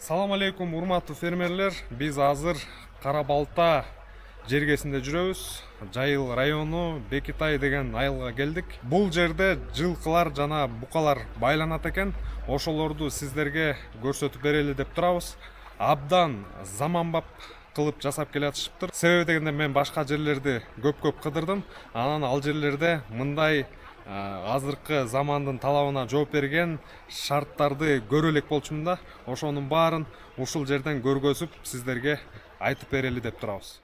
Салам алейкум, урматтуу фермерлер. Биз азыр Кара Балта жергесинде жүрөбүз. Жайыл району Бекитай деген айылга келдик. Бул жерде жылкылар жана букалар байланат экен. Ошолорду сиздерге көрсөтүп берели деп турабыз. Абдан заманбап кылып жасап келатышыптыр. Себеби дегенде мен башка жерлерди көп кыдырдым. Анан ал жерлерде мындай азыркы замандын талабына жооп берген шарттарды көрө элек болчумун да. Ошонун баарын ушул жерден көргөзүп сиздерге айтып берели деп турабыз.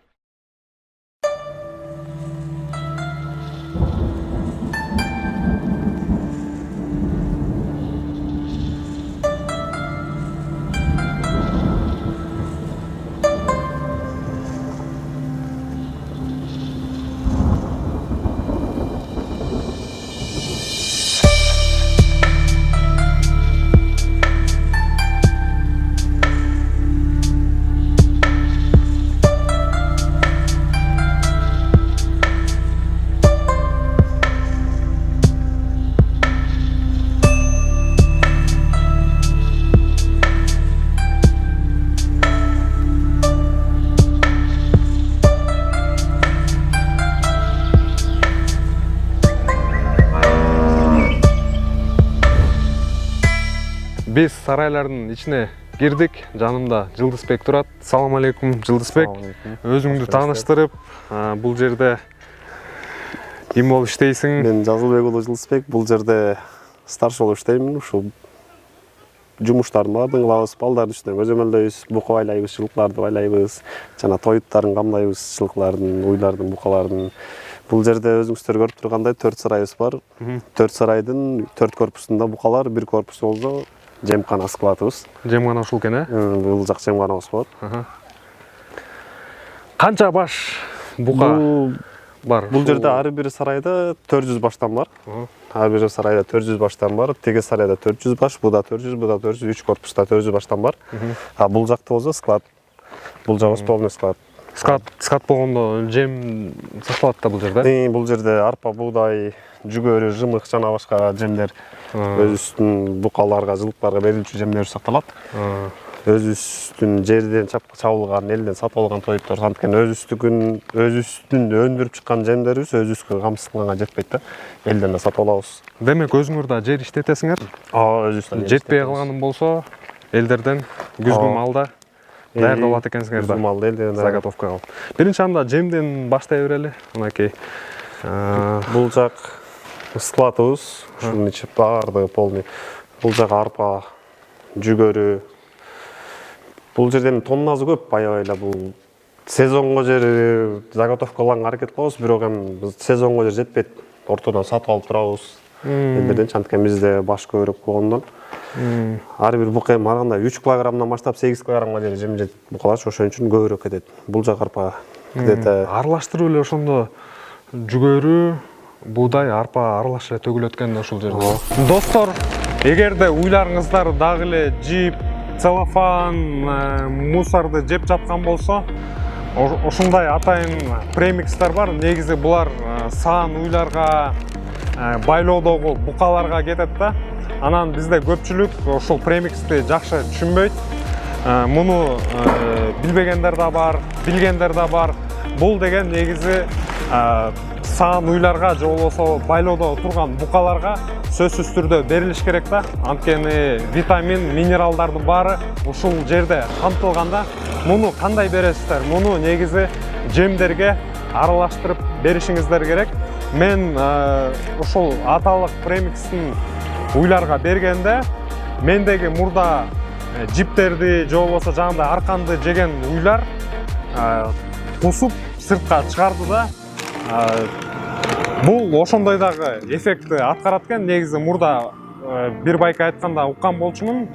Биз сарайлардын ичине кирдик. Жанымда Жылдызбек турат. Салам алейкум, Жылдызбек. Өзүңдү тааныштырып, бул жерде ким болуп иштейсиң? Мен Жазылбек уулу Жылдызбек. Бул жерде старший болуп иштеймин. Ушул жумуштардын баардыгын кылабыз. Балдардын үстүнөн көзөмөлдөйбүз, бука байлайбыз, жылкыларды байлайбыз, жана тоюттарын камдайбыз, жылкылардын, уйлардын, букалардын. Бул жерде өзүңүздөр көрүп тургандай 4 сарайыбыз бар. 4 сарайдын 4 корпусунда букалар, 1 корпус болсо жемкана складыбыз. Жемгана ушул экен, Бул жак жемганабыз болот. Канча баш бука бар? Бул жерде ар бир сарайда 400 баштан бар. Ар бир сарайда 400 баштан бар. Теге сарайда 400 баш, буда 400, буда 400, 3 корпуста 400 баштан бар. А бул жакта болсо склад. Бул жагыбыз полный склад. Склад болгондо жем сакталат да бул жерде? Бул жерде арпа, буудай, жүгөрү, жымык жана башка жемдер өзүбүздүн букаларга, жылкыларга берилчү жемдер сакталат. Өзүбүздүн жерден чабылган, элден сатып алган тоюттар анткени өзүбүздүн өндүрүп чыккан жемдерибиз өзүбүзгө камсызданганга жетпейт да. Элден да сатып алабыз. Демек өзүңөр да жер иштетесиңер? Өзүбүз. Жетпей калганым болсо, элдерден күзгү малда даярдап экенсиңер да. Күзгү малды элдерден заготовка кылып. Биринчи анда жемден баштай берели. Мынакей. Бул жак складыбыз, ушунун ичи баардыгы полный. Бул жак арпа, жүгөрү. Бул жерден тоннасы көп, аябай бул сезонго жер заготовкалаганга аракет кылабыз, бирок эми сезонго жер жетпейт. Ортодон сатып алып турабыз. Элдерден анткени бизде баш көбүрөөк болгондон. Ар бир бука эми арганда 3 килограммдан баштап 8 килограммга чейин жем жейт букалар, ошон үчүн көбүрөөк кетет. Бул жак арпа где-то аралаштырып эле ошондо жүгөрү, буудай, арпа аралаш эле төгүлөт экен ушул жерде. Достор, эгерде уйларыңыздар дагы эле жип, целлофан, мусорду жеп жаткан болсо, ушундай атайын премикстер бар. Негизи булар саан уйларга, байлоодогу букаларга кетет да. Анан бизде көпчүлүк ушул премиксти жакшы түшүнбөйт. Муну билбегендер да бар, билгендер да бар. Бул деген негизи саан уйларга же болбосо байлоодо турган букаларга сөзсүз түрдө берилиш керек да. Анткени витамин, минералдардын баары ушул жерде камтылган да. Муну кандай бересиздер? Муну негизи жемдерге аралаштырып беришиңиздер керек. Мен ушул аталык премикстин уйларга бергенде мендеги мурда жиптерди же болбосо жаңында арканды жеген уйлар кусуп сыртка чыгарды да. Бул ошондой дагы эффектти аткарат экен. Негизи мурда бир байка айтканда уккан болчумун.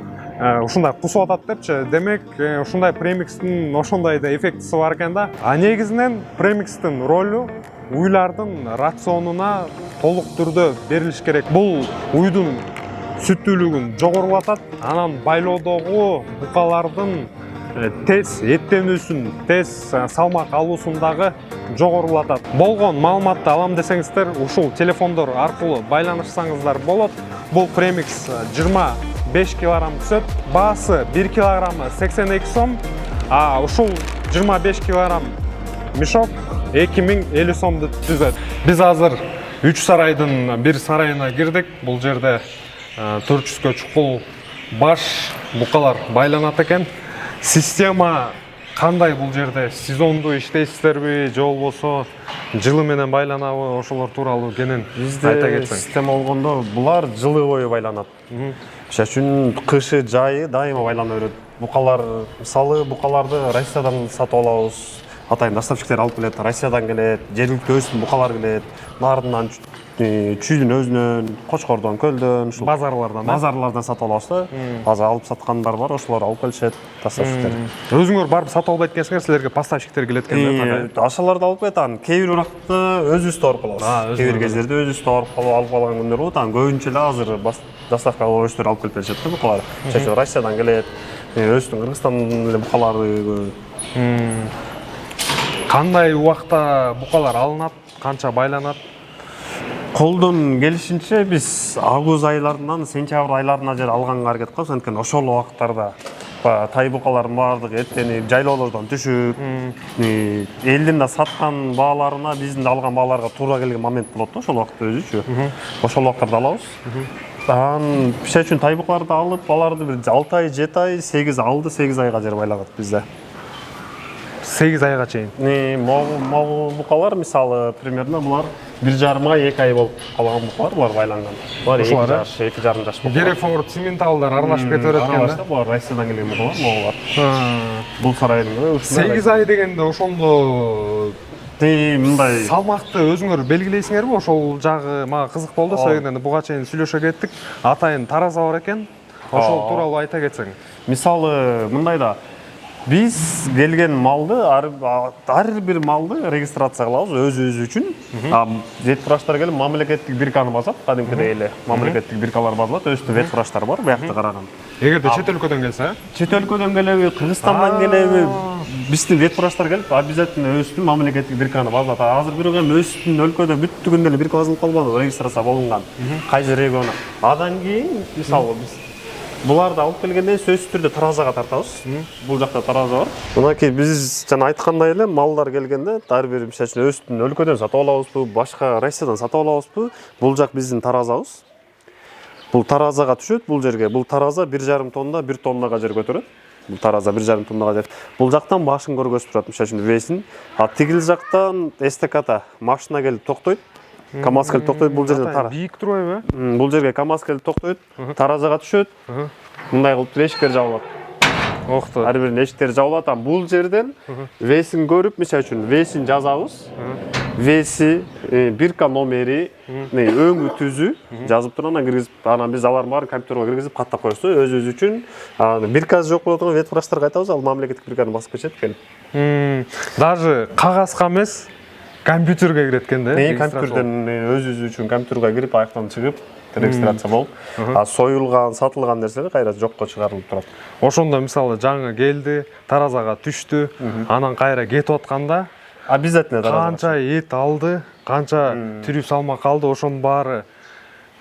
Ушундай кусуп атат депчи. Демек, ушундай премикстин ошондой да эффектиси бар экен да. А негизинен премикстин ролу уйлардын рационуна толук түрдө берилиш керек. Бул уйдун сүттүүлүгүн жогорулатат. Анан байлоодогу букалардын тез эттенүүсүн, тез салмак алуусун дагы жогорулатат. Болгон маалыматты алам десеңиздер, ушул телефондор аркылуу байланышсаңыздар болот. Бул премикс 25 5 килограмм түсөт. Баасы 1 килограммы 82 сом. Ушул 25 килограмм мешок 2050 сомду түзөт. Биз азыр 3 сарайдын бир сарайына кирдик. Бул жерде 400 чукул баш букалар байланат экен. Система кандай бул жерде? Сезондуу иштейсиздерби же болбосо жылы менен байланабы? Ошолор тууралуу кенен айта кетсең. Система болгондо булар жылы бою байланат. Мисалы үчүн кышы жайы дайыма байлана берет. Букалар, мисалы букаларды Россиядан сатып алабыз. Атайын доставщиктер алып келет, Россиядан келет, жергиликтүү өсүм букалар келет. Нарынан, чүйдүн өзүнөн, Кочкордон, Көлдөн, ушул базарлардан сатып алабыз да. Азыр алып саткандар бар, ошолор алып келишет, доставщиктер. Өзүңөр барып сатып албайт экенсиңер, силерге поставщиктер келет экен да? Ашаларды алып келет, анан кээ бир убакта өзүбүз тооруп калабыз. Кээ бир кездерде өзүбүз тооруп алып калган күндөр болот. Анан көбүнчө эле азыр доставка өздөрү алып келип беришет да букалар. Мисалы Россиядан келет, өзүбүздүн Кыргызстандын эле букалары. Кандай убакта букалар алынат, канча байланат? Колдон келишинче биз август айларынан сентябрь айларына жер алганга аракет кылабыз. Анткени ошол убактарда тай букалардын баардыгы эптенип, жайлоолордон түшүп, элдин да саткан бааларына биздин алган бааларга туура келген момент болот да, ошол убакта өзүчү. Ошол убактарда алабыз. Анан мисалы үчүн тай букаларды алып, аларды бир 6 ай, 7 ай, 8 алды, 8 айга жер байлагат бизде. 8 айга чейин. Могул букалар мисалы примерно булар 1,5 ай, 2 ай болуп калган букалар, булар байланган. Булар 2,5 жаш букалар. Герефорд, цементалдар аралашып кете берет экен да. Булар Россиядан келген букалар, могулар. Бул сарайдын 8 ай дегенде ошондо мындай салмакты өзүңөр белгилейсиңерби? Ошол жагы мага кызык болду. Себебинде буга чейин сүйлөшө кеттик. Атайын тараза бар экен. Ошол тууралуу айта кетсең. Мисалы мындай да биз келген малды, ар бир малды регистрация кылабыз өзүбүз үчүн. Ветврачтар келип мамлекеттик бирканы басат, кадимкидей эле мамлекеттик биркалар базалат, өзүнүн ветврачтар бар, буякты караган. Эгерде чет өлкөдөн келсе, чет өлкөдөн келеби, Кыргызстандан келеби, биздин ветврачтар келип обязательно өзүнүн мамлекеттик бирканы базалат. Азыр бирок эми өзүнүн өлкөдө бүттүгүндө эле бирка базалып калбады, регистрация болгон. Кайсы региону. Андан кийин мисалы биз буларды алып келгенде сөзсүз түрдө таразага тартабыз. Бул жакта тараза бар. Мынакей биз жана айткандай эле малдар келгенде ар бир мисалы үчүн өзүнүн өлкөдөн сатып алабызбы, башка Россиядан сатып алабызбы, бул жак биздин таразабыз. Бул таразага түшөт, бул жерге. Бул тараза 1,5 тонна, 1 тоннага жер көтөрөт. Бул тараза 1,5 тоннага жер. Бул жактан башын көргөзүп турат, мисалы үчүн весин. Тигил жактан эстакада машина келип токтойт. КамАЗ келип токтойт, бул жерден тара. Бийик турбайбы? Бул жерге КамАЗ келип токтойт, таразага түшөт. Мындай кылып эшиктер жабылат. Окто. Ар биринин эшиктери жабылат. Бул жерден весин көрүп, мисалы үчүн весин жазабыз. Веси, бирка номери, өңү түзү жазып туруп анан киргизип, анан биз алардын баарын компьютерге киргизип каттап коебуз. Өзүбүз үчүн биркасы жок болот, ветврачтарга айтабыз, ал мамлекеттик бирканы басып кетет келип. Даже кагазга эмес, компьютерге кирет экен да. Компьютерден өзүбүз үчүн компьютерге кирип, аяктан чыгып, регистрация болуп, союлган, сатылган нерселер кайра жокко чыгарылып турат. Ошондо мисалы жаңы келди, таразага түштү, анан кайра кетип атканда обязательно канча эт алды, канча тирүү салмак алды, ошонун баары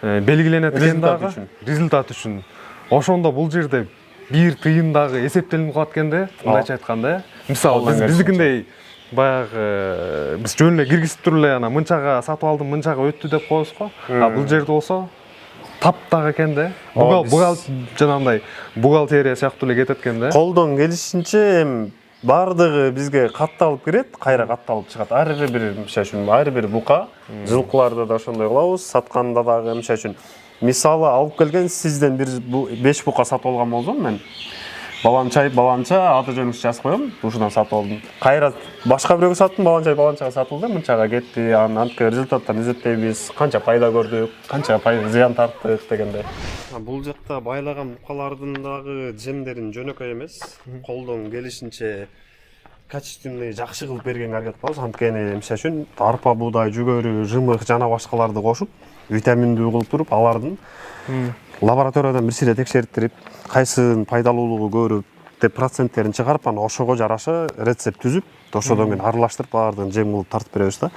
белгиленет экен дагы. Результат үчүн. Ошондо бул жерде бир тыйын дагы эсептелип калат экен да, мындайча айтканда. Мисалы биздикиндей баягы биз жөн эле киргизип туруп эле анан мынчага сатып алдым, мынчага өттү деп коебуз го. Бул жерде болсо таптак экен да. Жанагындай бухгалтерия сыяктуу эле кетет экен да. Колдон келишинче эми бардыгы бизге катталып кирет, кайра катталып чыгат. Ар бир мисалы үчүн ар бир бука, жылкыларды да ошондой кылабыз, сатканда дагы мисалы үчүн мисалы алып келген сизден бир 5 бука сатып алган болсом мен баланча аты жөнүңүздү жазып коем, ушудан сатып алдым. Кайра башка бирөөгө саттым, баланчага сатылды, мынчага кетти, анан результаттарын изеттейбиз, канча пайда көрдүк, канча зыян тарттык дегендей. Бул жакта байлаган букалардын дагы жемдерин жөнөкөй эмес, колдон келишинче качественный жакшы кылып бергенге аракет кылабыз. Анткени мисалы үчүн арпа, буудай, жүгөрү, жымык жана башкаларды кошуп, витаминдүү кылып туруп, алардын лабораториядан бир сире текшерип, кайсынын пайдалуулугу көрүп, проценттерин чыгарып, анан ошого жараша рецепт түзүп, ошодон кийин аралаштырып баардыгын жем кылып тартып беребиз да.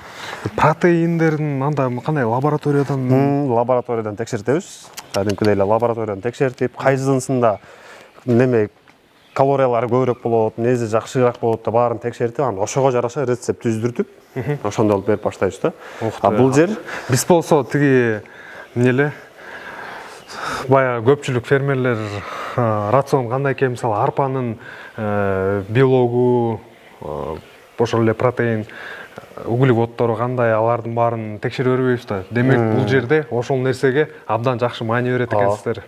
Протеиндерин анда кандай лабораториядан Лабораториядан текшертебиз. Кадимкидей эле лабораториядан текшертип, кайсысында неме калориялары көбүрөөк болот, нези жакшыраак болот да баарын текшертип, анан ошого жараша рецепт түздүртүп, ошондой алып берип баштайбыз да. Бул жер биз болсо тиги эмне баягы көпчүлүк фермерлер рацион кандай экен, мисалы арпанын биологу, ошол эле протеин, углеводдору кандай, алардын баарын текшере бербейбиз да. Демек бул жерде ошол нерсеге абдан жакшы маани берет экенсиздер.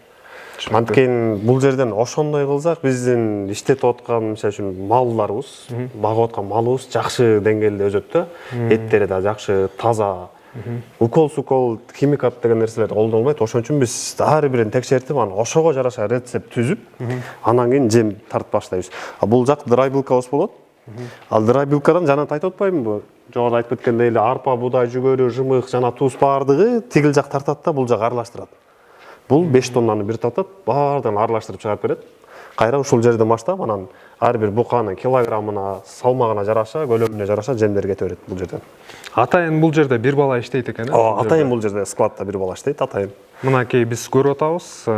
Анткени бул жерден ошондой кылсак, биздин иштетип аткан, мисалы үчүн малдарыбыз, багып аткан малыбыз жакшы деңгээлде өсөт да. Эттери да жакшы, таза. Укол химикат деген нерселер колдонбойт. Ошон үчүн биз ар бирин текшертип, анан ошого жараша рецепт түзүп, анан кийин жем тартып баштайбыз. Бул жак драй белкабыз болот. Ал драй белкадан жанагынтип айтып атпаймынбы? Жогоруда айтып кеткендей эле арпа, буудай, жүгөрү, жымык, жана туз баардыгы тигил жак тартат да, бул жак аралаштырат. Бул 5 тоннаны бир тартат, баардыгын аралаштырып чыгарып берет. Кайра ушул жерден баштап, анан ар бир буканын килограммына, салмагына жараша, көлөмүнө жараша жемдер кете берет бул жерден. Атайын бул жерде бир бала иштейт экен, Атайын бул жерде складта бир бала иштейт, атайын. Мынакей биз көрүп атабыз.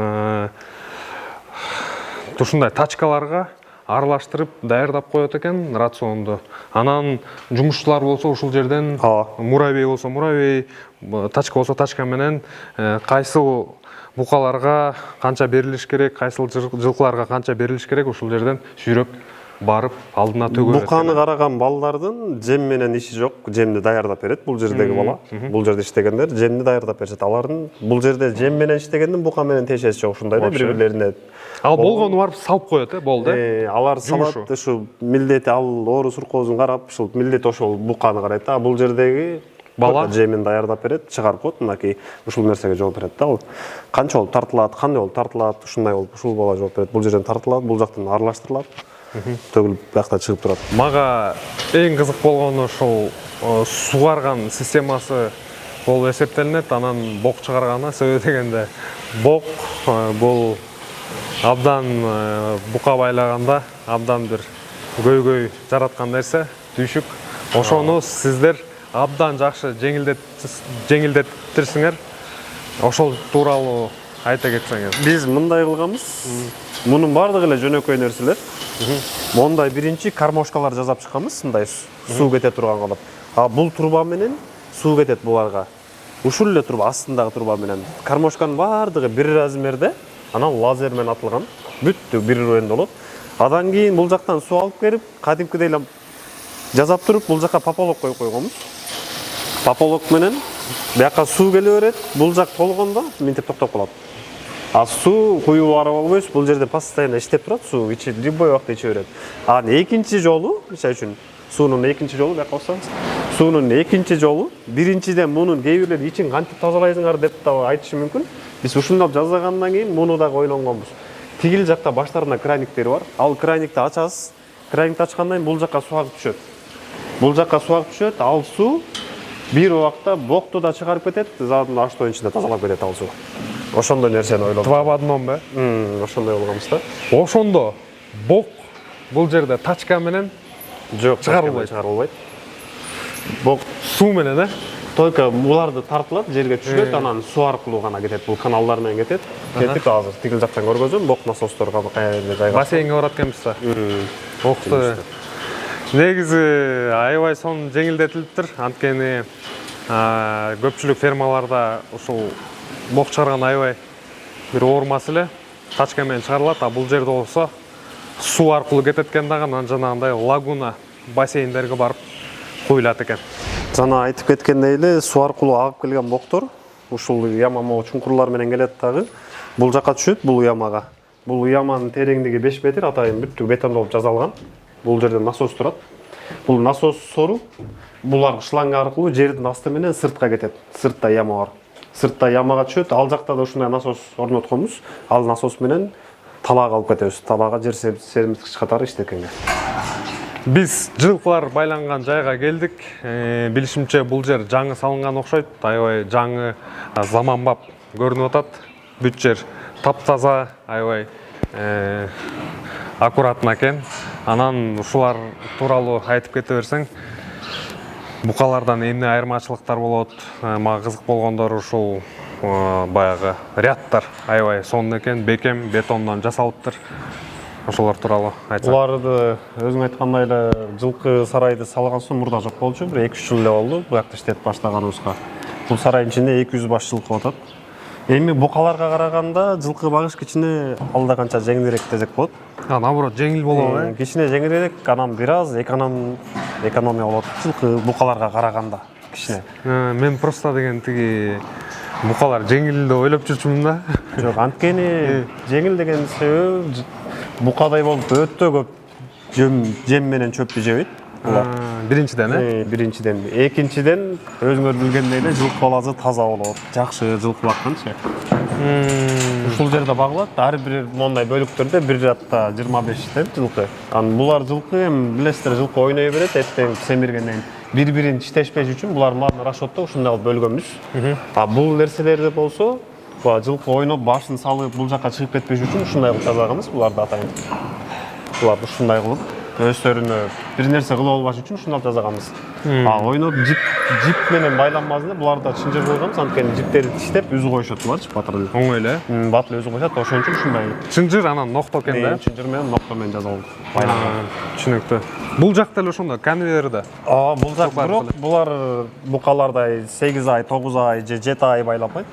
Ушундай тачкаларга аралаштырып даярдап коет экен рационду. Анан жумушчулар болсо ушул жерден, муравей болсо муравей, тачка болсо тачка менен кайсыл букаларга канча берилиш керек, кайсыл жылкыларга канча берилиш керек, ушул жерден сүйрөп барып алдына төгөт. Буканы караган балдардын жем менен иши жок, жемди даярдап берет бул жердеги бала. Бул жерде иштегендер жемди даярдап берет. Алардын бул жерде жем менен иштегендин бука менен тиешеси жок, ушундай да бири-бирлерине. Ал болгону барып салып коет, болду. Алар салат, ушу милдети ал оору суркоозун карап, ушул милдети ошол буканы карайт да. Бул жердеги бала жемин даярдап берет, чыгарып коет, мынакей ушул нерсеге жооп берет да. Ал канча болуп тартылат, кандай болуп тартылат, ушундай болуп ушул бала жооп берет. Бул жерден тартылат, бул жактан аралаштырылат. Төгүлүп бакта чыгып турат. Мага эң кызык болгону ушул сугарган системасы болуп эсептелинет. Анан бок чыгарганы, себеби дегенде бок бул абдан бука байлаганда абдан бир көйгөй жараткан нерсе, түйшүк. Ошону сиздер абдан жакшы жеңилдеттирсиңер. Ошол тууралуу айта кетсеңиз. Биз мындай кылганбыз. Мунун баардыгы эле жөнөкөй нерселер. Мондай биринчи кармошкалар жасап чыкканбыз, мындай суу кете турган кылып. Бул труба менен суу кетет буларга. Ушул эле труба, астындагы труба менен. Кармошканын баардыгы бир размерде, анан лазер менен атылган. Бүттү бир районда болот. Адан кийин бул жактан суу алып келип, кадимкидей эле жасап туруп, бул жакка пополок коюп койгонбуз. Пополок менен бияка суу келе берет, бул жак толгондо минтип токтоп калат. Суу куюу ара болбойбуз, бул жерде постоянно иштеп турат, суу любой убакта иче берет. Экинчи жолу, мисалы үчүн, суунун экинчи жолу, бияка бассаңыз. Суунун экинчи жолу, биринчиден мунун кээ бирлер ичин кантип тазалайсыңар деп да айтышы мүмкүн. Биз ушундап жасагандан кийин муну дагы ойлонгонбуз. Тигил жакта баштарында краниктери бар. Ал краникти ачасыз. Краникти ачкандан кийин бул жакка суу агып түшөт. Бул жакка суу агып түшөт, ал суу бир убакта бокту да чыгарып кетет, заодно аш тоюнчу да тазалап кетет ал суу. Ошондой нерсени ойлоп. Два в одном бе? Ошондой болгонбуз да. Ошондо бок бул жерде тачка менен жок, чыгарылбайт. Бок суу менен, только буларды тартылат, жерге түшүрөт, анан суу аркылуу гана кетет. Бул каналдар менен кетет. Кетип азыр тигил жактан көргөзөм, бок насостор каерде жайгашкан. Бассейнге барат экенбиз. Окту. Негизи аябай сон жеңилдетилиптир. Анткени көпчүлүк фермаларда ушул бок чыгарган аябай бир оор маселе. Тачка менен чыгарылат, бул жерде болсо суу аркылуу кетет экен дагы, анан жанагындай лагуна, бассейндерге барып куюлат экен. Жана айтып кеткендей эле суу аркылуу агып келген боктор ушул яма чуңкурлар менен келет дагы. Бул жакка түшөт, бул ямага. Бул яманын тереңдиги 5 метр, атайын бүттү бетондолуп жасалган. Бул жерде насос турат. Бул насос сору булар шланга аркылуу жердин асты менен сыртка кетет. Сыртта яма бар. Сыртта ямага түшөт. Ал жакта да ушундай насос орнотконбуз. Ал насос менен талаага алып кетебиз. Талаага жер сермиткич катары иштеткенге. Биз жылкылар байланган жайга келдик. Билишимче бул жер жаңы салынган окшойт. Аябай жаңы, заманбап көрүнүп атат. Бүт жер таптаза, аябай аккуратно экен. Анан ушулар тууралуу айтып кете берсең, букалардан эмне айырмачылыктар болот? Мага кызык болгондору ушул баягы рядтар аябай сонун экен, бекем бетондон жасалыптыр. Ошолор тууралуу айтсаң. Буларды өзүң айткандай эле жылкы сарайды салган соң мурда жок болчу, бир 2-3 жыл эле болду бу жакта иштеп баштаганыбызга. Бул сарайдын ичинде 200 баш жылкы отот. Эми букаларга караганда жылкы багыш кичине алда канча жеңилирээк десек болот. Наоборот, жеңил болобу, э? Кичине жеңилирээк, анан бир аз экономия болот жылкы букаларга караганда кичине. Мен просто деген тиги букалар жеңил деп ойлоп жүрчүмүн да. Жок, анткени жеңил деген себеби букадай болуп өтө көп жем менен чөптү жебейт. Биринчиден, Биринчиден. Экинчиден, өзүңөр билгендей эле жылкы баласы таза болот. Жакшы жылкы бакканчы. Ушул жерде багылат, ар бир мондай бөлүктөрдө бир жатта 25 жылкы. Анан булар жылкы, эми билесиздер, жылкы ойной берет, эттен семиргенден бири-бирин тиштешпеш үчүн булардын баарын расчетто ушундай кылып бөлгөнбүз. Бул нерселерде болсо, жылкы ойноп башын салып бул жакка чыгып кетпеш үчүн ушундай кылып жасаганбыз. Буларды атайын. Буларды ушундай кылып өздөрүнө бир нерсе кылып албаш үчүн ушундай жасаганбыз. Ойноп жип менен байланмазында буларда чынжыр койгонбуз, анткени жиптерди тиштеп өзү коюшат булар, батыр эле. Оңой эле. Батыр өзү коюшат, ошон үчүн ушундай. Чынжыр анан нокто экен да. Чынжыр менен нокто менен жасалган. Байланган. Түшүнүктүү. Бул жакта эле ошондой конвейерде. Бул жак бирок булар букалардай 8 ай, 9 ай же 7 ай байланбайт.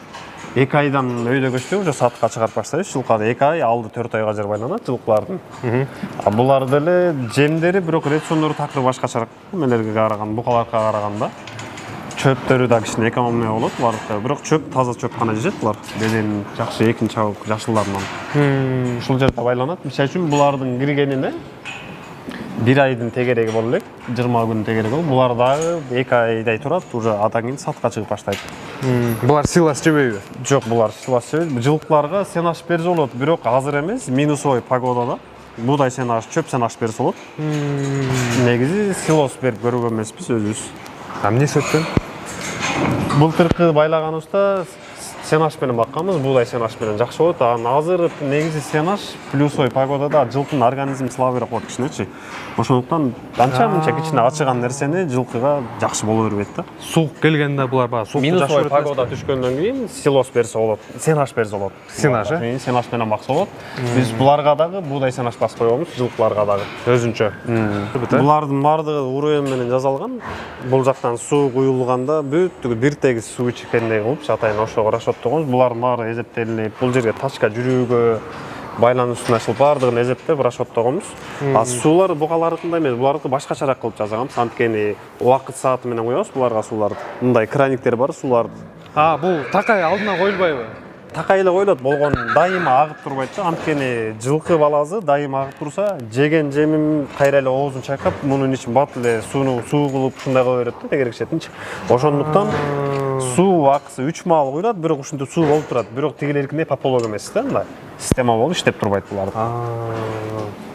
2 айдан өйдө көчтү, уже сатка чыгарып баштайбыз. Жылкы 2 ай, алды 4 айга жер байланат жылкылардын. Булар деле жемдери бирок рациондору такыр башкачараак эмелерге караганда, букаларга караганда. Чөптөрү да кичине экономия болот булардыкы. Бирок чөп таза чөп гана жешет булар. Беден жакшы экин чабык жашылдарынан. Ушул жерде байланат. Мисалы үчүн булардын киргенине 1 айдын тегереги боло элек, 20 күн тегереги болуп, булар дагы 2 айдай турат, уже адан кийин сатка чыгып баштайт. Булар сыйлас жебейби? Жок, булар сыйлас жебейт. Жылкыларга сенаш берсе болот, бирок азыр эмес, минусовой погодада буудай сенаш, чөп сенаш берсе болот. Негизи силос берип көргөн эмеспиз өзүбүз. Эмнеси өткөн? Былтыркы байлаганыбызда сенаш менен бакканбыз, буудай сенаш менен жакшы болот. Азыр негизи сенаш плюсовой погодада жылкынын организми слабыйраак болот кичинечи. Ошондуктан анча-мынча кичине ачыган нерсени жылкыга жакшы боло бербейт да. Суук келгенде булар баягы суукту жакшы минусовой көрөт. погода түшкөндөн кийин силос берсе болот, сенаш берсе болот. Сенаш, Сенаш менен бакса болот. Биз буларга дагы буудай сенаш басып койгонбуз, жылкыларга дагы. Өзүнчө. Булардын баардыгы уруен менен жасалган. Бул жактан суу куюлганда бүттүгү бир тегиз суу ичкендей кылып, атайын ошого расчеттогонбуз. Булардын баары эсептелип, бул жерге тачка жүрүүгө байланышына ушул баардыгын эсептеп расчеттогонбуз. Суулар букалардыкындай эмес, буларды башкачараак кылып жасаганбыз. Анткени убакыт сааты менен коебуз буларга сууларды. Мындай краниктер бар, суулар. Бул такай алдына коюлбайбы? Такай эле коюлат, болгон дайыма агып турбайт да. Анткени жылкы баласы дайыма агып турса, жеген жемин кайра эле оозун чайкап, мунун ичин бат эле суу кылып ушундай кыла берет да, тегерекшетинчи. Ошондуктан суу акысы 3 маал куюлат, бирок ушинтип суу болуп турат. Бирок тигилеркиндей патолог эмес да, мындай система болуп иштеп турбайт булар.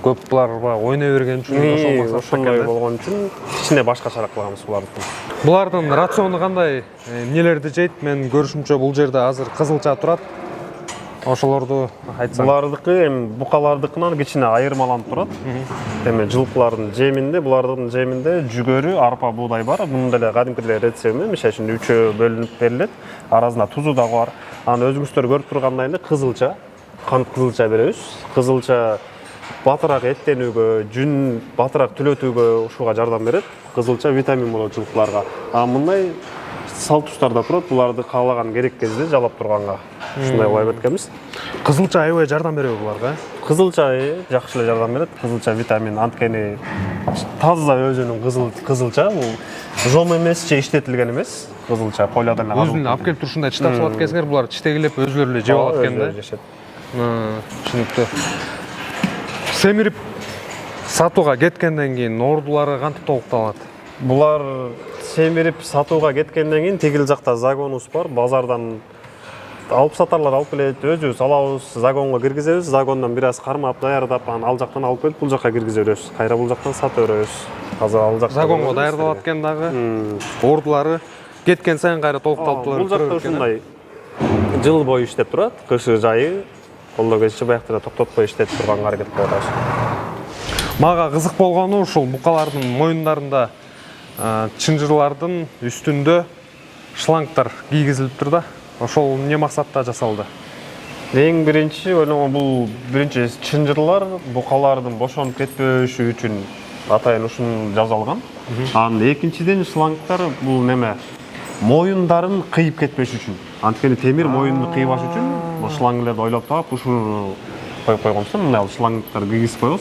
Көп булар ойной берген үчүн ошондой болгон үчүн кичине башкачараак кылганбыз буларды. Булардын рациону кандай? Эмнелерди жейт? Мен көрүшүмчө бул жерде азыр кызылча турат. Ошолорду айтсаң. Булардыкы эми букалардыкынан кичине айырмаланып турат. Эми жылкылардын жеминде, булардын жеминде жүгөрү, арпа, буудай бар. Мунун деле кадимки деле рецептинде, мисалы үчүн 3-ө бөлүнүп берилет. Арасында тузу дагы бар. Анан өзүңүздөр көрүп тургандай эле кызылча, кант кызылча беребиз. Кызылча батыраак эттенүүгө, жүн батыраак түлөтүүгө ушуга жардам берет. Кызылча витамин болот жылкыларга. Мындай салт тустарда турат, буларды каалаган керек кезде жалап турганга. Ушундай кылып эткенбиз. Кызылча аябай жардам береби буларга? Кызылча жакшы эле жардам берет. Кызылча витамин, анткени таза өзүнүн кызылча бул жом эмес же иштетилген эмес. Кызылча поляден алып. Өзүнүн алып келип турушундай чыдап салат кезиңер, булар читегилеп өзүлөрү эле жеп алат экен да. Түшүнүктүү. Семирип сатууга кеткенден кийин ордулары кантип толукталат? Булар семирип сатууга кеткенден кийин тигил жакта загонубуз бар, базардан алып сатарлар алып келет, өзүбүз алабыз, загонго киргизебиз, загондон бир аз кармап, даярдап, анан ал жактан алып келип бул жакка киргизе беребиз. Кайра бул жактан сата беребиз. Азыр ал жакта загонго даярдалат экен дагы. Ордулары кеткен сайын кайра толукталып турат. Бул жакта ушундай жыл бою иштеп турат, кышы жайы колдо келиши баягы токтотпой иштетип турганга аракет кылып атабыз. Мага кызык болгону ушул букалардын моюндарында чынжырлардын үстүндө шлангдар кийгизилиптир да. Ошол эмне максатта жасалды? Эң биринчи ойлогом бул биринчи чынжырлар букалардын бошонуп кетпеши үчүн атайын ушун жасалган. Анан экинчиден шлангдар бул неме моюндарын кыйып кетпеш үчүн. Анткени темир моюнду кыйбаш үчүн бул шлангыларды ойлоп таап ушуну коюп койгонбуз. Мына шлангдар кийгизип коебуз.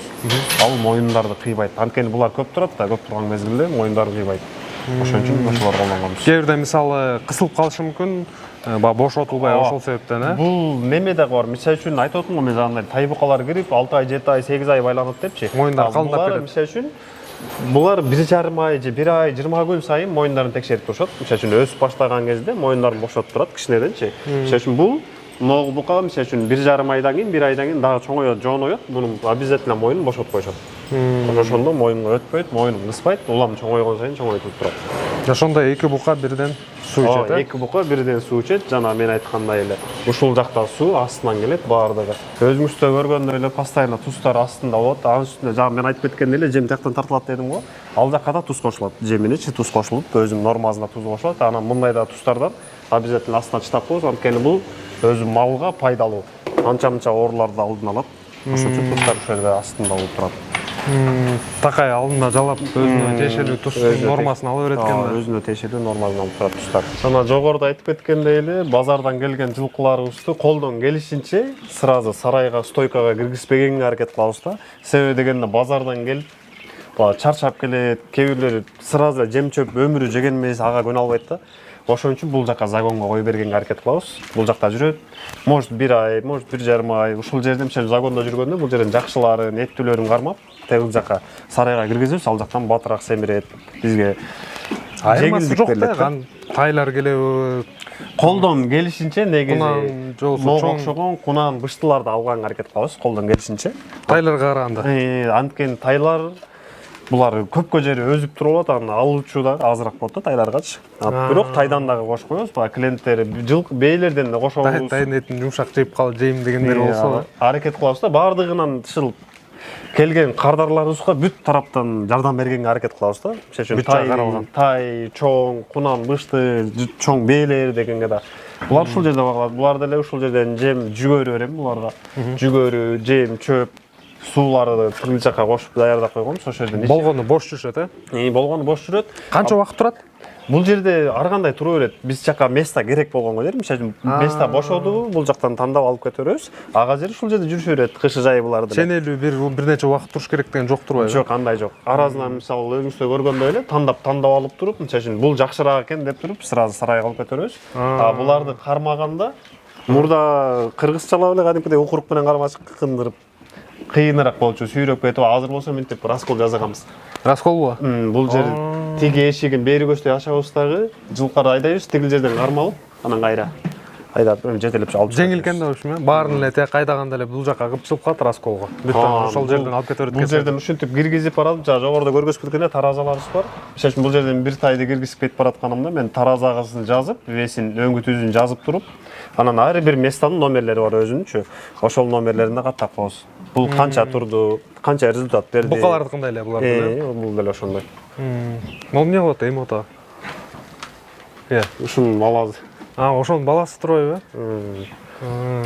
Ал моюндарды кыйбайт. Анткени булар көп турат да, көп турган мезгилде моюндары кыйбайт. Ошон үчүн ошолор колдонгонбуз. Кээ бирде мисалы кысылып калышы мүмкүн, бошотулбай ошол себептен, Бул неме да бар. Мисалы үчүн айтып атам го мен андай тай букалар кирип 6 ай, 7 ай, 8 ай байланат депчи. Моюндар калындап кетет. Мисалы үчүн булар 1,5 ай же 1 ай 20 күн сайын моюндарын текшерип турушат. Мисалы үчүн өсүп баштаган кезде моюндарын бошотуп турат кичинеденчи. Мисалы үчүн бул могу бука мисалы үчүн 1,5 айдан кийин, 1 айдан кийин дагы чоңоёт, жооноёт. Мунун обязательно моюнун бошотуп коюшат. Ошондо моюнга өтпөйт, моюн кыспайт, улам чоңойгон сайын чоңойтуп турат. Ошондо эки бука бирден суу ичет, Эки бука бирден суу ичет, жана мен айткандай эле. Ушул жакта суу астынан келет баардыгы. Өзүңүздө көргөндөй эле постоянно туздар астында болот. Анын үстүнө жана мен айтып кеткендей эле жем тияктан тартылат дедим го. Ал жакка да туз кошулат. Жемине туз кошулуп, өзүнүн нормасына туз кошулат. Анан мындайда туздардан обязательно астына чыдап коебуз. Анткени бул өзү малга пайдалуу. Анча-мынча ооруларды алдын алат. Ошон үчүн туздар ушул жерде астында болуп турат. Такай алдында жалап өзүнө тиешелүү туздун нормасын ала берет экен да. Өзүнө тиешелүү нормасын алып турат туздар. Жана жогоруда айтып кеткендей эле базардан келген жылкыларыбызды колдон келишинче сразу сарайга, стойкага киргизбегенге аракет кылабыз да. Себеби дегенде базардан келип чарчап келет, кээ бирлери сразу жем-чөп өмүрү жеген эмес, ага көнө албайт да. Ошон үчүн бул жака загонго кое бергенге аракет кылабыз. Бул жакта жүрөт. Может 1 ай, может 1,5 ай. Ушул жерде мисалы загондо жүргөндө бул жерден жакшыларын, эттүүлөрүн кармап, тегил жака сарайга киргизебиз, ал жактан батыраак семирет. Бизге Айырмасы жок да, тайлар келеби, колдон келишинче негизи кунан же болбосо мого окшогон кунан быштыларды алганга аракет кылабыз, колдон келишинче. тайларга караганда. Анткени тайлар булар көпкө жери өзүп туруп алат, анан алуучу да азыраак болот да тайларгачы. Бирок тайдан дагы кошуп коебуз, баягы клиенттер жылкы бейлерден да кошобуз. Тайдын этин жумшак жеп жейм дегендер болсо, аракет кылабыз да, баардыгынан ушул келген кардарларыбызга бүт тараптан жардам бергенге аракет кылабыз да. Мисалы үчүн тай, чоң, кунан, бышты, чоң бейлер дегенге да. Булар ушул жерде багылат. Булар деле ушул жерден жем, жүгөрү берем буларга. Жүгөрү, жем, чөп, сууларды тигил жака кошуп даярдап койгонбуз. Ошол жерден болгону бош жүрүшөт, болгону бош жүрөт. Канча убакыт турат? Бул жерде ар кандай тура берет. Биз жака место керек болгонго жер, мисалы үчүн место бошоду, бул жактан тандап алып кете беребиз. Ага жер ушул жерде жүрүшө берет, кышы жайы буларды. Ченелүү бир нече убакыт туруш керек деген жок турбайбы? Жок, андай жок. Аразынан мисалы өзүңүздөр көргөндөй эле тандап алып туруп, мисалы үчүн бул жакшыраак экен деп туруп, сразу сарайга алып кете беребиз. Буларды кармаганда мурда кыргызчалап эле кадимкидей укурук менен кармачык кындырып кыйыныраак болчу, сүйрөп кетип, азыр болсо мынтип раскол жасаганбыз. Расколбу? Бул жер тиги эшигин бери көчтөй ачабыз дагы, жылкарды айдайбыз, тигил жерден кармалып, анан кайра айдап жетелеп алып. Жеңил экен да ушуну, баарын эле тияк айдаганда эле бул жака кыпчылып калат расколго. Бүттөн ошол жерден алып кете берет. Бул жерден ушинтип киргизип барып, жогоруда көргөзүп кеткендей таразаларыбыз бар. Мисалы үчүн бул жерден бир тайды киргизип кетип баратканымда мен таразасын жазып, весин, өңгү түзүн жазып туруп, анан ар бир местанын номерлери бар өзүнүнчү. Ошол номерлерин да каттап коебуз. Бул канча турду, канча результат берди. Букаларды кандай эле буларды? Бул деле ошондой. Могу эмне кылат эмота? Ушунун баласы. Ошонун баласы турбайбы?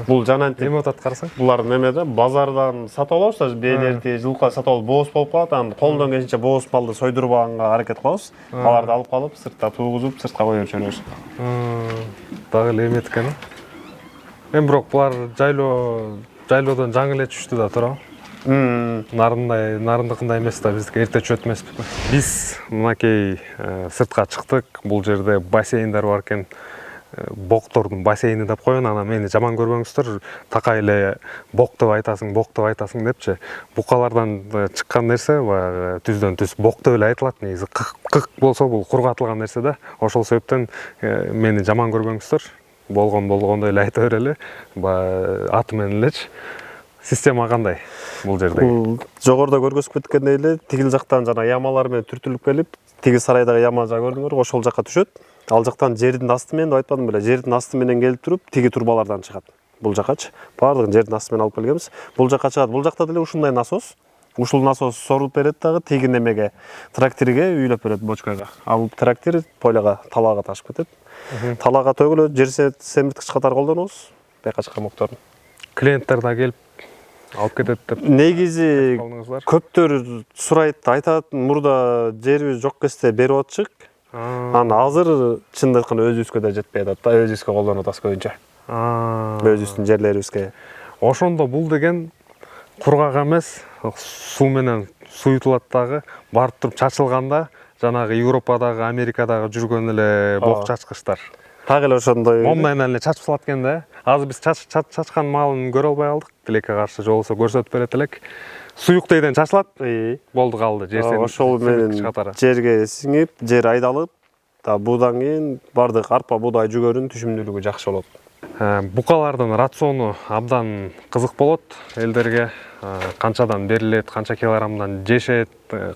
Бул жанантип эмота аткарсаң? Булар немеде базардан сатып алабыз, да бейлерди, жылкы сатып алып бооз болуп калат, анан колдон келишинче бооз малды сойдурбаганга аракет кылабыз. Аларды алып калып, сыртта тугузуп, сыртка коюп жиберебиз. Дагы эле эмет экен. Бирок булар жайлоодон жаңы эле түштү да туурабы? Нарындыкындай эмес да, биздики эрте чөт эмеспи. Биз мынакей сыртка чыктык, бул жерде бассейндар бар экен. Боктордун бассейни деп койгон, анан мени жаман көрбөңүздөр, такай эле бок деп айтасың депчи. Букалардан чыккан нерсе баягы түздөн түз бок деп эле айтылат, негизи кык болсо бул кургатылган нерсе да. Ошол себептен мени жаман көрбөңүздөр, болгондой эле айта берели, баягы аты менен элечи. Система кандай бул жерде? Жогоруда көргөзүп кеткендей эле, тигил жактан жана ямалар менен түртүлүп келип, тиги сарайдагы яма жа көрдүңөр, ошол жака түшөт. Ал жактан жердин асты менен деп айтпадым беле, жердин асты менен келип туруп, тиги турбалардан чыгат. Бул жакачы баардыгын жердин асты менен алып келгенбиз. Бул жака чыгат. Бул жакта деле ушундай насос. ушул насос сорулуп берет дагы тиги немеге тракторге үйлөп берет бочкага. Ал трактор поляга талаага ташып кетет. Талаага төгүлөт, жер семирткич катары колдонобуз. Бияка чыккан мокторун. Клиенттер да келип алып кетет деп Негизи алдыңыздар. көптөр сурайт, айтат, мурда жерибиз жок кезде берип атчык. Аны азыр чындап айтканда өзүбүзгө да жетпей атат да, өзүбүзгө колдонуп атабыз көбүнчө. Өзүбүздүн жерлерибизге. Ошондо бул деген кургак эмес, суу менен суютулат дагы, барып туруп чачылганда жанагы Европадагы, Америкадагы жүргөн эле бок чачкычтар. Так эле ошондой. Мон менен эле чачып салат экен да. Азыр биз чачкан маалын көрө албай калдык. Тилекке каршы жолсо көрсөтүп берет элек. Суюк дейден чачылат. Болду калды. Ошол менен жерге сиңип, жер айдалып, будан кийин бардык арпа, буудай, жүгөрүнүн түшүмдүүлүгү жакшы болот. Букалардын рациону абдан кызык болот элдерге. Канчадан берилет, канча килограммдан жешет,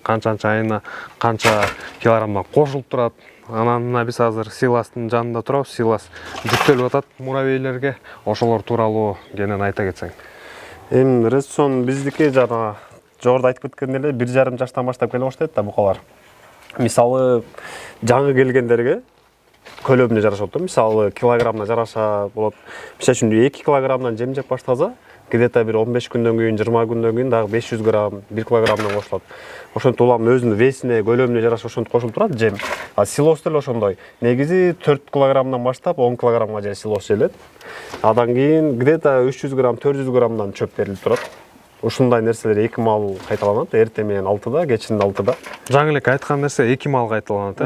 канчанча айына канча килограммдан кошулуп турат. Анан мына биз азыр силастын жанында турабыз. Силас жүктөлүп атат муравейлерге. Ошолор тууралуу кенен айта кетсең. Эми рацион биздики жана жогоруда айтып кеткендей эле 1,5 жаштан баштап келе баштайт да букалар. Мисалы жаңы келгендерге көлөмүнө жарашат. Мисалы килограммына жараша болот. Мисалы үчүн 2 килограммдан жем жеп баштаса, где-то бир 15 күндөн кийин, 20 күндөн кийин дагы 500 грамм, 1 килограммдан кошулат. Ошентип улам өзүнүн весине, көлөмүнө жараша ошентип кошулуп турат жем. А силос деле ошондой. Негизи 4 килограммдан баштап 10 килограммга чейин силос желет. Адан кийин где-то 300 грамм, 400 граммдан чөп берилип турат. Ушундай нерселер 2 маал кайталанат, эртең менен 6-да, кечинин 6-да. Жаңы эле айткан нерсе 2 маал кайталанат,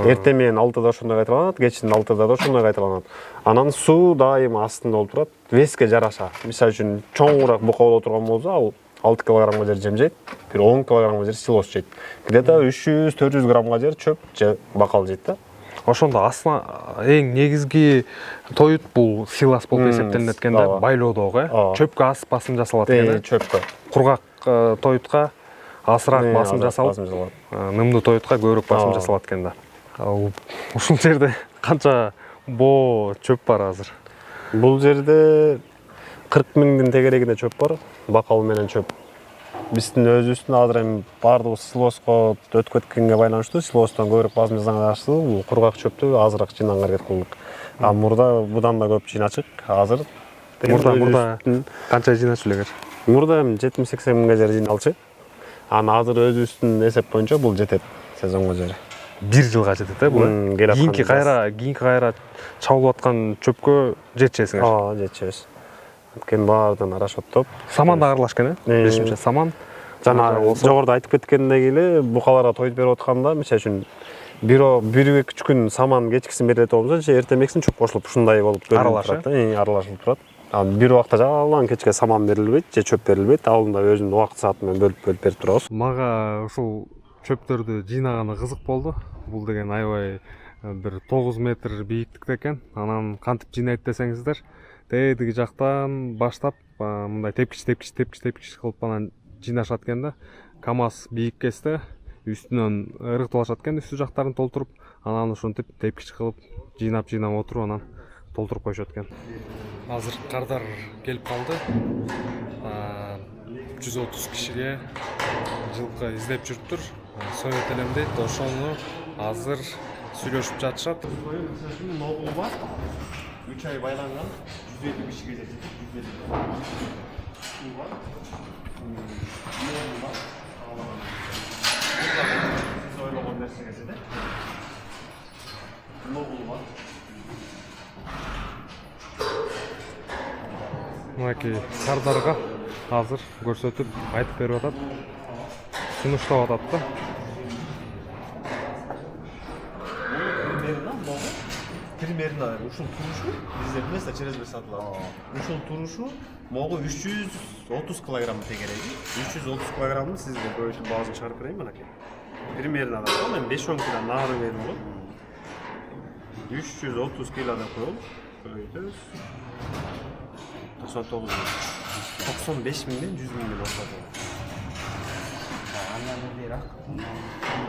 Эртең менен 6-да ошондой кайталанат, кечинин 6-да да ошондой кайталанат. Анан суу дайыма астында болуп турат, веске жараша. Мисалы үчүн чоңураак бука боло турган болсо, ал 6 килограммга жер жем жейт, бир 10 килограммга жер силос жейт. Где-то 300-400 граммга жер чөп же бакал жейт да. Ошондо аслында эң негизги тоют бул силас болуп эсептелинет экен да, байлоодогу, чөпкө аз басым жасалат экен. Чөпкө. Кургак тоютка азыраак басым жасалып, нымдуу тоютка көбүрөөк басым жасалат экен да. Ушул жерде канча боо чөп бар азыр? Бул жерде 40 миңдин тегерегинде чөп бар, бакал менен чөп. Биздин өзүбүздүн азыр эми баардыгыбыз силоско өтүп кеткенге байланыштуу, силостон көбүрөөк басым жасаганга каршы бул кургак чөптү азыраак жыйнаганга аракет кылдык. А мурда будан да көп жыйначык. Азыр мурда канча жыйначу элек? Мурда эми 70-80 миңге жер жыйналчы. Аны азыр өзүбүздүн эсеп боюнча бул жетет сезонго жери. 1 жылга жетет бул. Кийинки кайра чабылып аткан чөпкө жетчесиңер. Жетчебиз. Анткени баарынан арашоттоп. Саман да аралаш экен, Бешимче саман. Жана жогоруда айтып кеткендей эле букаларга тоют берип атканда, мисалы үчүн 1-2 күн саман кечкисин берилет болсо, же эртемексин чөп кошулуп ушундай болуп турат да, аралашылып турат. Анан бир убакта жалаң кечке саман берилбейт, же чөп берилбейт, алдында өзүнүн убакыт сааты менен бөлүп берип турабыз. Мага ушул чөптөрдү жыйнаганы кызык болду. Бул деген аябай бир 9 метр бийиктикте экен. Анан кантип жыйнайт десеңиздер, тээдиги жактан баштап мындай тепкич кылып анан жыйнашат экен да. КамАЗ бийиккесте үстүнөн ырыкталышат экен, үстү жактарын толтуруп, анан ушинтип тепкич кылып жыйнап отуруп анан толтуруп коюшат экен. Азыр кардар келип калды. 130 кишиге жылкы издеп жүрүптүр. Совет элем дейт, ошону азыр сүйлөшүп жатышат. Ногу бар. 3 ай байланган 150 кишиге жетет. 150. Бар. Siz ойлогон нерсеңиз да? Ногу бар. Мынакей кардарга азыр көрсөтүп айтып берип атат. Сунуштап атат да. Примерно ушул турушу бизде эмес, через бир сатылат. Ушул турушу могу 330 килограмм тегереги. 330 килограммды сизге көбөйтүп баазын чыгарып берейин мынакей. Примерно да, мен 5-10 кило нары берип болот. 330 кило деп коелу. Көбөйтөбүз. 95 миңден 100 миңге башталат. Андан ылдыйраак.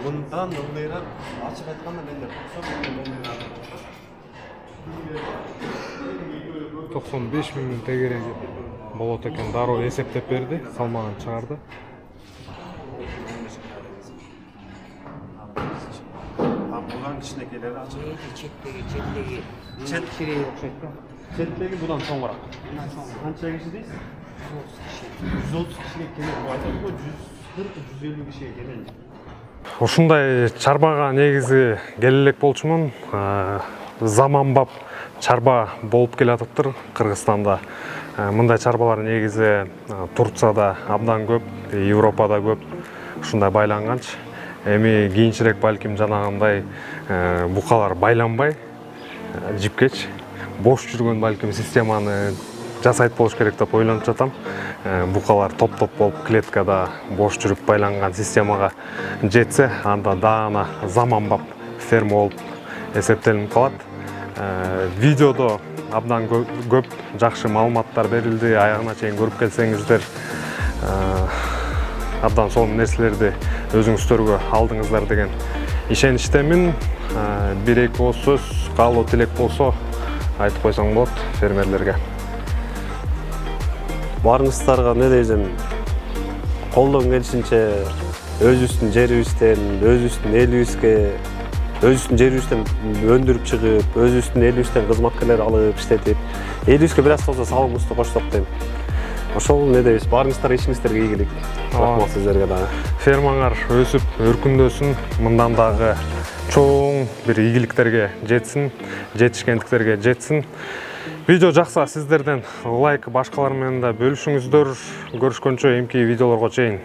Мындан ылдыйраак, ачык айтканда менде 95 миңдин тегереги. болот экен, дароо эсептеп берди, салмагын чыгарды. Будан кичинекейлери ачык. Четтеги кичирээк окшойт да. Четтеги будан чоңураак. Канча киши дейсиз? 130 кишиге келет. Айтат го 140-150 кишиге келет. Ушундай чарбага негизи келе элек болчумун. Заманбап чарба болуп келатыптыр Кыргызстанда. Мындай чарбалар негизи Турцияда абдан көп, Европада көп ушундай байланганчы. Эми кийинчерээк балким жанагындай букалар байланбай, жипкеч бош жүргөн балким системаны жасайт болуш керек деп ойлонуп жатам. Букалар топ-топ болуп клеткада бош жүрүп байланган системага жетсе, анда даана заманбап ферма болуп эсептелип калат. Видеодо абдан көп жакшы маалыматтар берилди, аягына чейин көрүп келсеңиздер, абдан сонун нерселерди өзүңүздөргө алдыңыздар деген ишеничтемин. Бир-эки ооз сөз, каалоо тилек болсо айтып койсоң болот фермерлерге. Барыңыздарга не дейсем, колдон келишинче өзүбүздүн жерибизден, өзүбүздүн элибизге, өзүбүздүн жерибизден өндүрүп чыгып, өзүбүздүн элибизден кызматкерлер алып иштетип, элибизге бир аз болсо салымыбызды кошсок дейм. Ошол не дейбиз, барыңыздар, ишиңиздерге ийгилик. Рахмат сиздерге дагы. Фермаңар өсүп, өркүндөсүн, мындан дагы чоң бир ийгиликтерге жетсин, жетишкендиктерге жетсин. Видео жакса сиздерден лайк, башкалар менен да бөлүшүңүздөр. Көрүшкөнчө эмки видеолорго чейин.